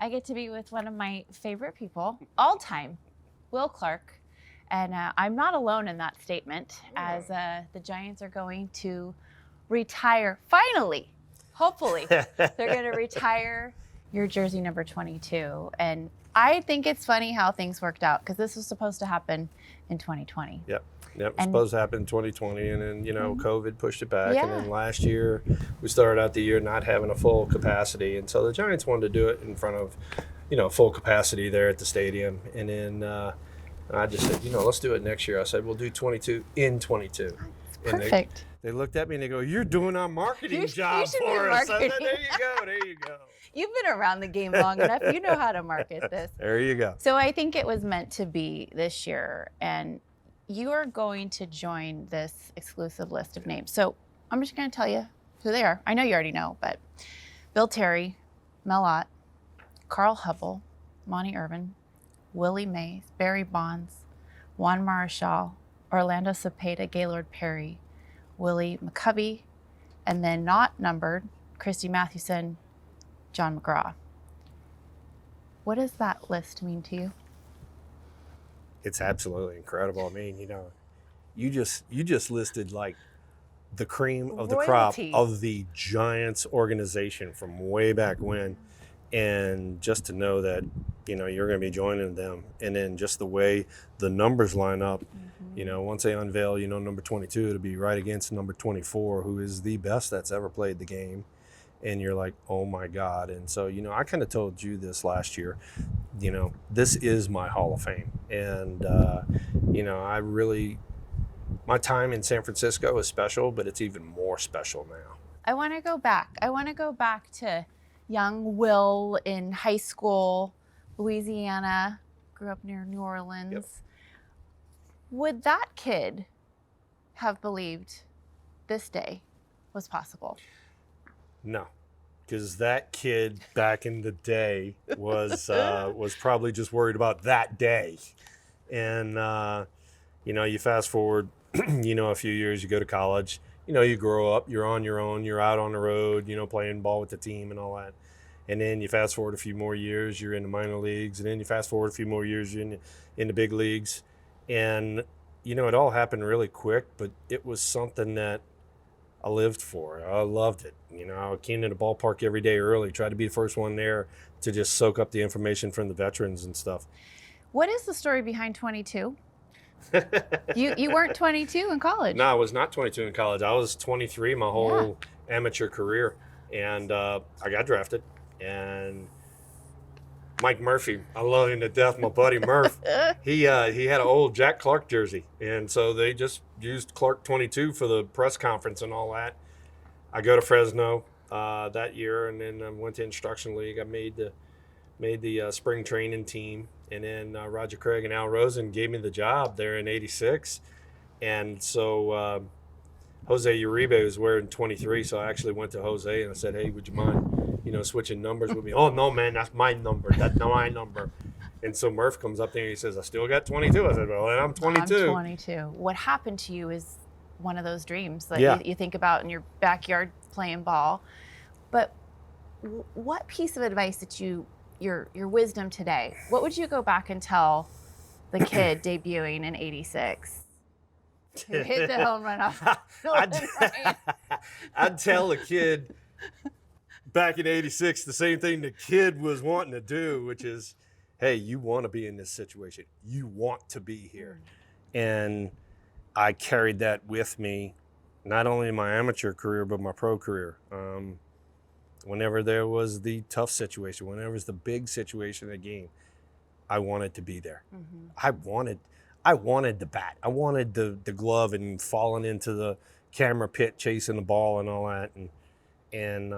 I get to be with one of my favorite people all time, Will Clark. And I'm not alone in that statement, as the Giants are going to retire, finally, hopefully, they're going to retire your jersey number 22. And I think it's funny how things worked out, because this was supposed to happen in 2020. Yep. Yep, it was supposed to happen in 2020, and then, COVID pushed it back. Yeah. And then last year, we started out the year not having a full capacity. And so the Giants wanted to do it in front of, full capacity there at the stadium. And then I just said, let's do it next year. I said, we'll do 22 in 22. Perfect. They looked at me and they go, you're doing our marketing job you should for be us. I said, marketing. there you go. You've been around the game long enough. You know how to market this. There you go. So I think it was meant to be this year. And you are going to join this exclusive list of names. So I'm just going to tell you who they are. I know you already know, but Bill Terry, Mel Ott, Carl Hubble, Monty Irvin, Willie Mays, Barry Bonds, Juan Marichal, Orlando Cepeda, Gaylord Perry, Willie McCovey, and then not numbered, Christy Mathewson, John McGraw. What does that list mean to you? It's absolutely incredible. I mean, you just listed like the cream of the crop of the Giants organization from way back when. And just to know that, you're going to be joining them. And then just the way the numbers line up, once they unveil, number 22, it'll be right against number 24, who is the best that's ever played the game. And you're like, oh my God. And so, I kind of told you this last year, this is my Hall of Fame. And, my time in San Francisco is special, but it's even more special now. I want to go back. To young Will in high school, Louisiana, grew up near New Orleans. Yep. Would that kid have believed this day was possible? No, because that kid back in the day was probably just worried about that day. And, you fast forward, a few years, you go to college, you grow up, you're on your own, you're out on the road, playing ball with the team and all that. And then you fast forward a few more years, you're in the minor leagues. And then you fast forward a few more years, you're in the big leagues. And, it all happened really quick, but it was something that I lived for. I loved it. I came to the ballpark every day early, tried to be the first one there to just soak up the information from the veterans and stuff. What is the story behind 22? You weren't 22 in college. No, I was not 22 in college. I was 23 my whole amateur career. And I got drafted. And Mike Murphy, I love him to death, my buddy Murph. He had an old Jack Clark jersey. And so they just used Clark 22 for the press conference and all that. I go to Fresno that year, and then I went to Instruction League. I made the spring training team. And then Roger Craig and Al Rosen gave me the job there in '86. And so Jose Uribe was wearing 23, so I actually went to Jose and I said, hey, would you mind, switching numbers with me? Oh, no, man, that's my number. That's not my number. And so Murph comes up there and he says, I still got 22. I said, well, then I'm 22. I'm 22. What happened to you is one of those dreams that you think about in your backyard playing ball. But what piece of advice that your wisdom today, what would you go back and tell the kid debuting in '86 who hit the home run off? I'd tell the kid back in '86 the same thing the kid was wanting to do, which is, hey, you want to be in this situation. You want to be here. And I carried that with me, not only in my amateur career, but my pro career. Whenever there was the tough situation, whenever it was the big situation in the game, I wanted to be there. Mm-hmm. I wanted the bat. I wanted the glove and falling into the camera pit, chasing the ball and all that. And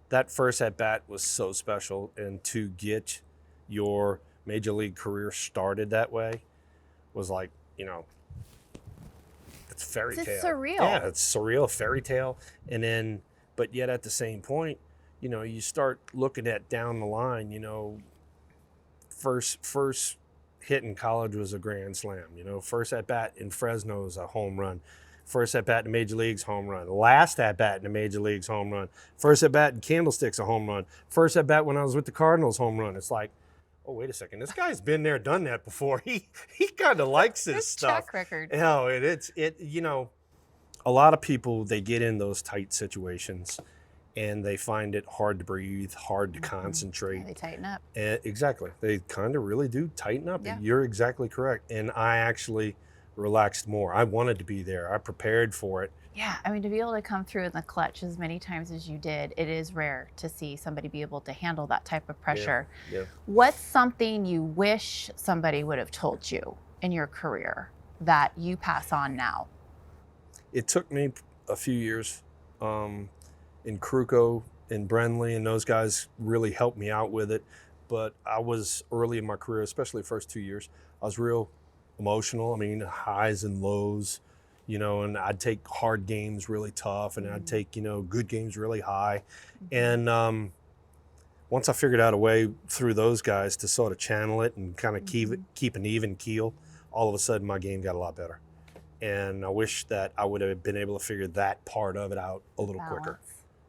that first at bat was so special. And to get your major league career started that way was like, it's fairy tale. It's surreal. Yeah, it's surreal, fairy tale. And then, but yet at the same point, you start looking at down the line, first hit in college was a grand slam, first at bat in Fresno was a home run. First at bat in the major leagues, home run. Last at bat in the major leagues, home run. First at bat in Candlesticks, a home run. First at bat when I was with the Cardinals, home run. It's like, oh, wait a second. This guy's been there, done that before. He kind of likes this stuff. Track record. No, a lot of people, they get in those tight situations and they find it hard to breathe, hard to concentrate. Yeah, they tighten up. And exactly. They kind of really do tighten up. Yeah. You're exactly correct. And I actually relaxed more. I wanted to be there. I prepared for it. Yeah, I mean, to be able to come through in the clutch as many times as you did, it is rare to see somebody be able to handle that type of pressure. Yeah. What's something you wish somebody would have told you in your career that you pass on now? It took me a few years. In Kruko and Brenly and those guys really helped me out with it. But I was early in my career, especially the first 2 years, I was real emotional. I mean, highs and lows, and I'd take hard games really tough and I'd take, good games really high. And once I figured out a way through those guys to sort of channel it and kind of keep an even keel, all of a sudden my game got a lot better. And I wish that I would have been able to figure that part of it out a little quicker.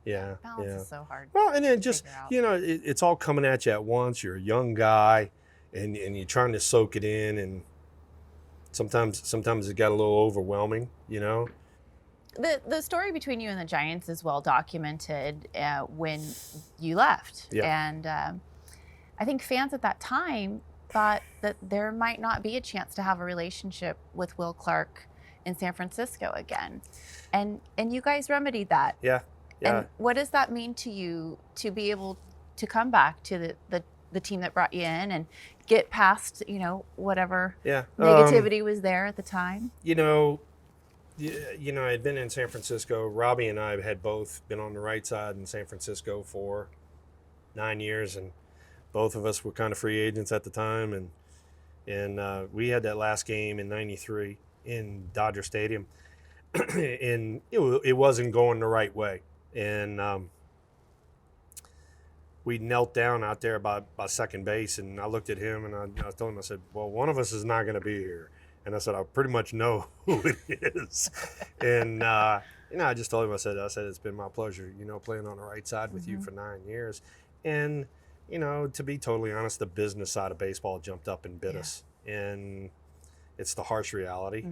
Yeah. Balance is so hard. Well, and then just, it's all coming at you at once. You're a young guy and you're trying to soak it in. And sometimes it got a little overwhelming, The story between you and the Giants is well documented when you left. Yeah. And I think fans at that time thought that there might not be a chance to have a relationship with Will Clark in San Francisco again. And you guys remedied that. Yeah. Yeah. And what does that mean to you to be able to come back to the team that brought you in and get past, whatever negativity was there at the time? I had been in San Francisco. Robbie and I had both been on the right side in San Francisco for 9 years, and both of us were kind of free agents at the time. And we had that last game in '93 in Dodger Stadium, and it wasn't going the right way. And we knelt down out there by second base, and I looked at him and I told him, I said, well, one of us is not going to be here. And I said, I pretty much know who it is. And, I just told him, I said, it's been my pleasure, playing on the right side with you for 9 years. And, to be totally honest, the business side of baseball jumped up and bit us. And it's the harsh reality.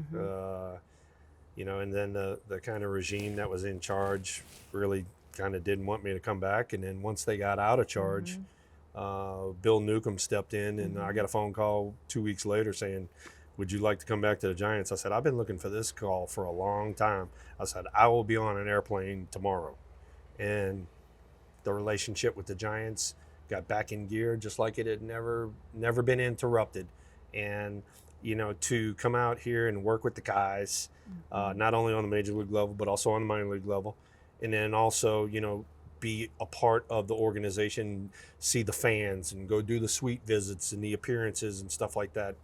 And then the kind of regime that was in charge really kind of didn't want me to come back. And then once they got out of charge, Bill Newcomb stepped in, and I got a phone call 2 weeks later saying, would you like to come back to the Giants? I said, I've been looking for this call for a long time. I said, I will be on an airplane tomorrow. And the relationship with the Giants got back in gear just like it had never been interrupted. And, to come out here and work with the guys, not only on the major league level, but also on the minor league level. And then also, be a part of the organization, see the fans and go do the suite visits and the appearances and stuff like that.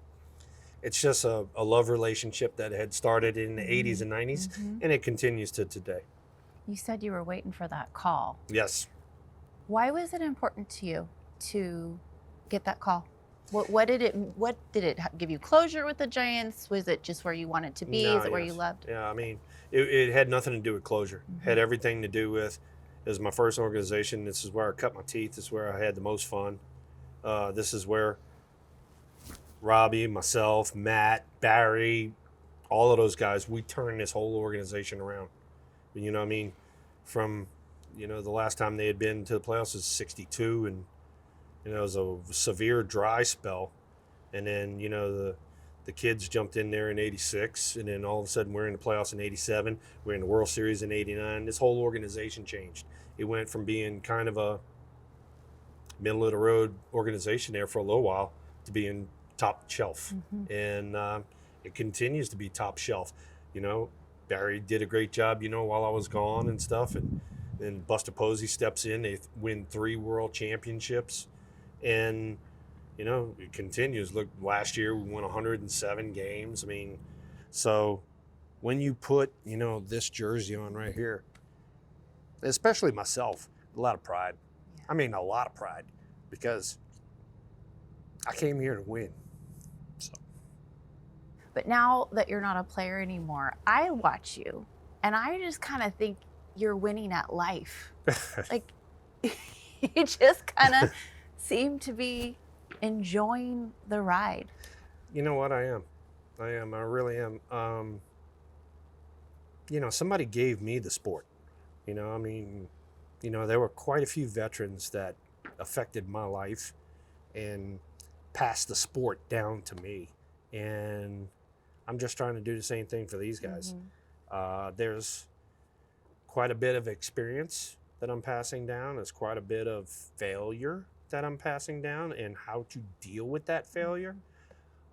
It's just a love relationship that had started in the 80s and 90s, and it continues to today. You said you were waiting for that call. Yes. Why was it important to you to get that call? What did it give you closure with the Giants? Was it just where you wanted to be? Is it where you loved? Yeah, I mean, it had nothing to do with closure. It had everything to do with, it was my first organization. This is where I cut my teeth. This is where I had the most fun. This is where Robbie, myself, Matt, Barry, all of those guys, we turned this whole organization around. You know what I mean? From, the last time they had been to the playoffs was '62, and it was a severe dry spell. And then, the kids jumped in there in '86, and then all of a sudden we're in the playoffs in '87. We're in the World Series in '89. This whole organization changed. It went from being kind of a middle of the road organization there for a little while to being top shelf. And it continues to be top shelf. Barry did a great job, while I was gone and stuff. And then Buster Posey steps in. They win 3 world championships. And, it continues. Look, last year we won 107 games. I mean, so when you put, this jersey on right here, especially myself, a lot of pride. I mean, a lot of pride, because I came here to win. So. But now that you're not a player anymore, I watch you and I just kind of think you're winning at life. Like, you just kind of seem to be enjoying the ride. You know what? I am. I really am. Somebody gave me the sport. I mean, there were quite a few veterans that affected my life and passed the sport down to me. And I'm just trying to do the same thing for these guys. There's quite a bit of experience that I'm passing down. There's quite a bit of failure that I'm passing down and how to deal with that failure.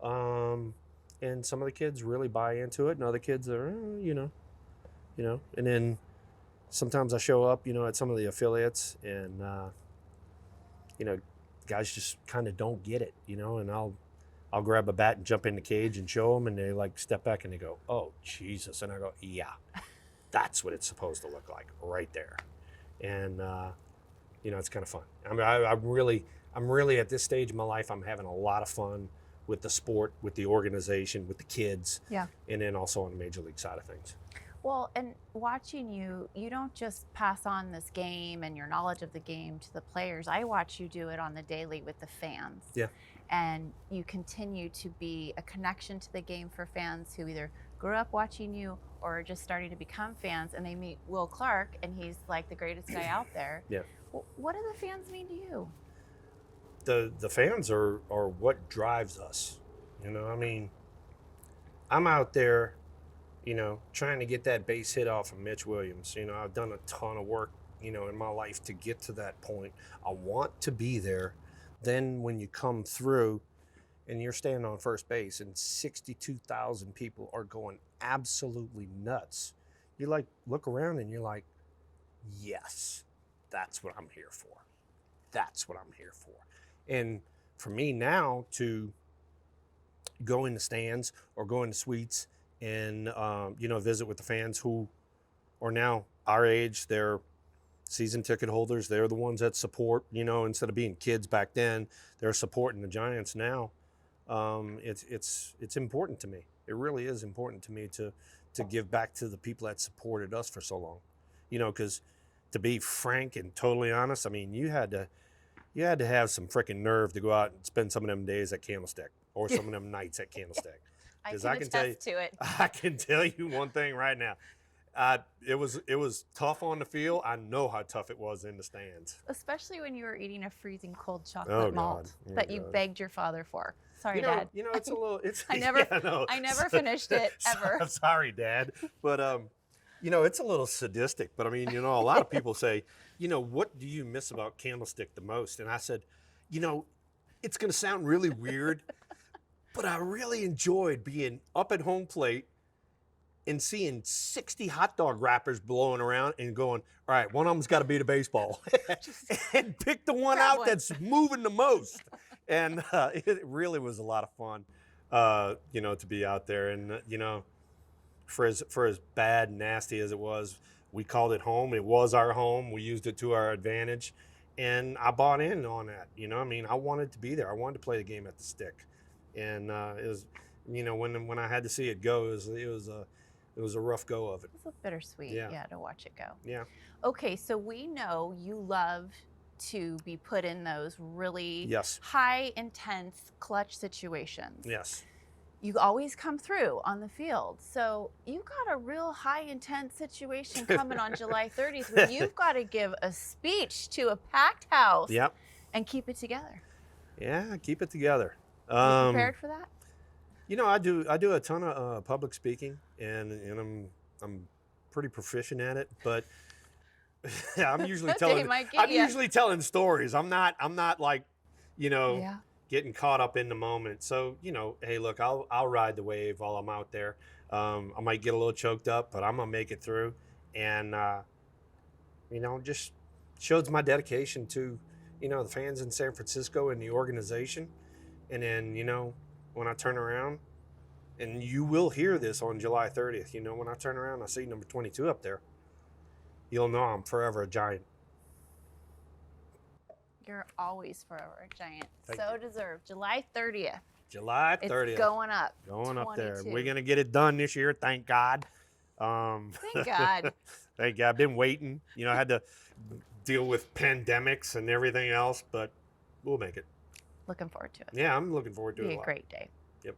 And some of the kids really buy into it, and other kids are, and then sometimes I show up, at some of the affiliates, and guys just kind of don't get it, and I'll grab a bat and jump in the cage and show them, and they like step back and they go, "Oh Jesus!" And I go, "Yeah, that's what it's supposed to look like right there," and it's kind of fun. I mean, I'm really at this stage of my life, I'm having a lot of fun with the sport, with the organization, with the kids, and then also on the major league side of things. Well, and watching you, you don't just pass on this game and your knowledge of the game to the players. I watch you do it on the daily with the fans. Yeah. And you continue to be a connection to the game for fans who either grew up watching you or are just starting to become fans, and they meet Will Clark and he's like the greatest guy out there. Yeah. What do the fans mean to you? The fans are what drives us. I mean, I'm out there, trying to get that base hit off of Mitch Williams. I've done a ton of work, in my life to get to that point. I want to be there. Then when you come through and you're standing on first base and 62,000 people are going absolutely nuts, you like look around and you're like, yes, that's what I'm here for. That's what I'm here for. And for me now to go in the stands or go in the suites and visit with the fans who are now our age, they're season ticket holders, they're the ones that support, instead of being kids back then, they're supporting the Giants now. It's important to me. It really is important to me to give back to the people that supported us for so long, because to be frank and totally honest, I mean, you had to have some freaking nerve to go out and spend some of them days at Candlestick or some of them nights at Candlestick. I can attest to it. I can tell you one thing right now. It was tough on the field. I know how tough it was in the stands. Especially when you were eating a freezing cold chocolate malt that you begged your father for. Sorry, Dad. It's a little. I never finished it ever. I'm sorry, Dad, but it's a little sadistic. But I mean, a lot of people say, what do you miss about Candlestick the most? And I said, it's going to sound really weird, but I really enjoyed being up at home plate and seeing 60 hot dog wrappers blowing around and going, all right, one of them's got to be the baseball. And pick the one out that's moving the most. And it really was a lot of fun, to be out there. And, for as bad and nasty as it was, we called it home. It was our home. We used it to our advantage. And I bought in on that. I wanted to be there. I wanted to play the game at the stick. And it was, when I had to see it go, it was a rough go of it. It's a little bittersweet, to watch it go. Yeah. Okay, so we know you love to be put in those really Yes. high, intense, clutch situations. Yes. You always come through on the field. So you got a real high, intense situation coming on July 30th when you've got to give a speech to a packed house and keep it together. Yeah, keep it together. Are you prepared for that? I do a ton of public speaking, and I'm pretty proficient at it. But I'm usually telling stories. I'm not like, getting caught up in the moment. So hey, look, I'll ride the wave while I'm out there. I might get a little choked up, but I'm gonna make it through. And just shows my dedication to the fans in San Francisco and the organization. And then when I turn around, and you will hear this on July 30th, when I turn around, I see number 22 up there, you'll know I'm forever a Giant. You're always forever a Giant. Thank So you. deserved. July 30th. July It's 30th. going up. Going up there. 22. We're going to get it done this year, thank God. Thank God. Thank God. I've been waiting. You know, I had to deal with pandemics and everything else, but we'll make it. Looking forward to it. Yeah, I'm looking forward to Be it a a lot. great day. Yep.